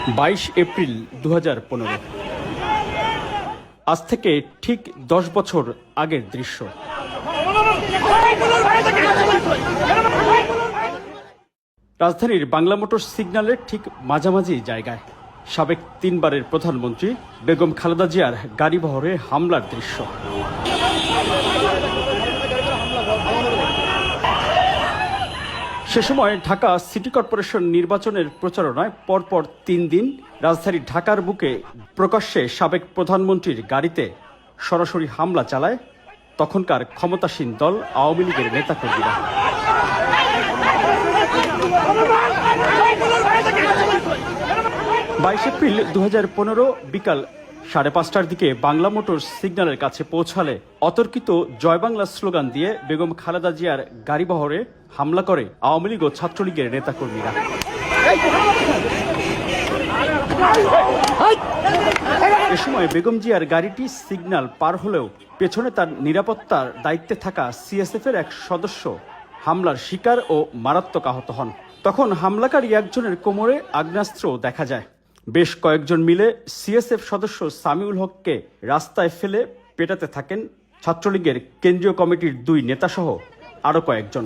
22 April 2015। আজ থেকে ঠিক 10 বছর আগের দৃশ্য। রাজধানীর বাংলা মোটরস সিগন্যালের ঠিক মাঝামাঝি জায়গায় সাবেক 3 বারের প্রধানমন্ত্রী বেগম খালেদা জিয়ার গাড়িবহরে হামলার দৃশ্য। সে সময় ঢাকা সিটি কর্পোরেশন নির্বাচনের প্রচারণায় পরপর 3 দিন রাজধানী ঢাকার বুকে প্রকাশ্যে সাবেক প্রধানমন্ত্রীর গাড়িতে সরাসরি হামলা চালায় তখনকার ক্ষমতাসীন দল আওয়ামী লীগের নেতাকর্মীরা। 22 এপ্রিল 2015 বিকাল 5:30টার দিকে বাংলা মোটরস সিগন্যালের কাছে পৌঁছালে অতর্কিত জয় বাংলা স্লোগান দিয়ে বেগম খালেদা জিয়ার গাড়িবহরে হামলা করে আওয়ামী লীগ ও ছাত্রলীগের নেতাকর্মীরা। এ সময় বেগম জিয়ার গাড়িটি সিগন্যাল পার হলেও পেছনে তার নিরাপত্তার দায়িত্বে থাকা সিএসএফ এর এক সদস্য হামলার শিকার ও মারাত্মক আহত হন। তখন হামলাকারী একজনের কোমরে আগ্নেয়াস্ত্র দেখা যায়। বেশ কয়েকজন মিলে সিএসএফ সদস্য সামিউল হককে রাস্তায় ফেলে পেটাতে থাকেন ছাত্রলীগের কেন্দ্রীয় কমিটির 2 নেতাসহ আরও কয়েকজন।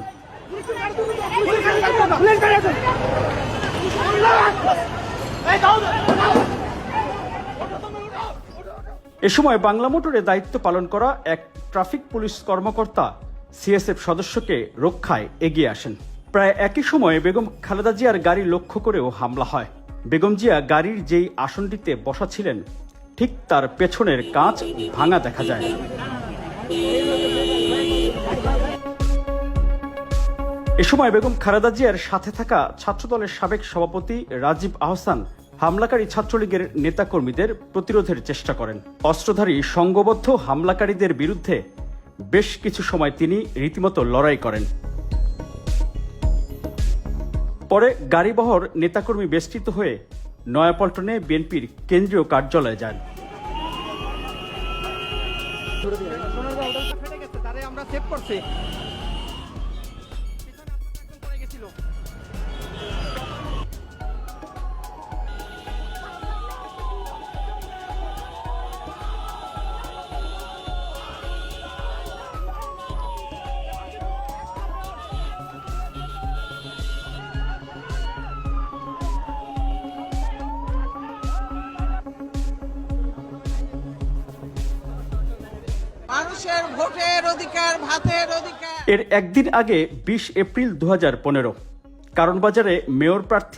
এ সময় বাংলা মোটরে দায়িত্ব পালন করা এক ট্রাফিক পুলিশ কর্মকর্তা সিএসএফ সদস্যকে রক্ষায় এগিয়ে আসেন। প্রায় একই সময়ে বেগম খালেদা জিয়ার গাড়ি লক্ষ্য করেও হামলা হয়। বেগম জিয়া গাড়ির যেই আসনটিতে বসা ছিলেন ঠিক তার পেছনের কাঁচ ভাঙা দেখা যায়। এ সময় বেগম খালেদা জিয়ার সাথে থাকা ছাত্রদলের সাবেক সভাপতি রাজীব আহসান হামলাকারী ছাত্রলীগের নেতাকর্মীদের প্রতিরোধের চেষ্টা করেন। অস্ত্রধারী সংঘবদ্ধ হামলাকারীদের বিরুদ্ধে বেশ কিছু সময় তিনি রীতিমতো লড়াই করেন। পরে গাড়িবহর নেতাকর্মী বেষ্টিত হয়ে নয়াপল্টনে বিএনপির কেন্দ্রীয় কার্যালয়ে যান। মানুষের ভোটের অধিকার, ভাতের অধিকার। এর একদিন আগে 20 এপ্রিল 2015 কারণ বাজারে মেয়র প্রার্থী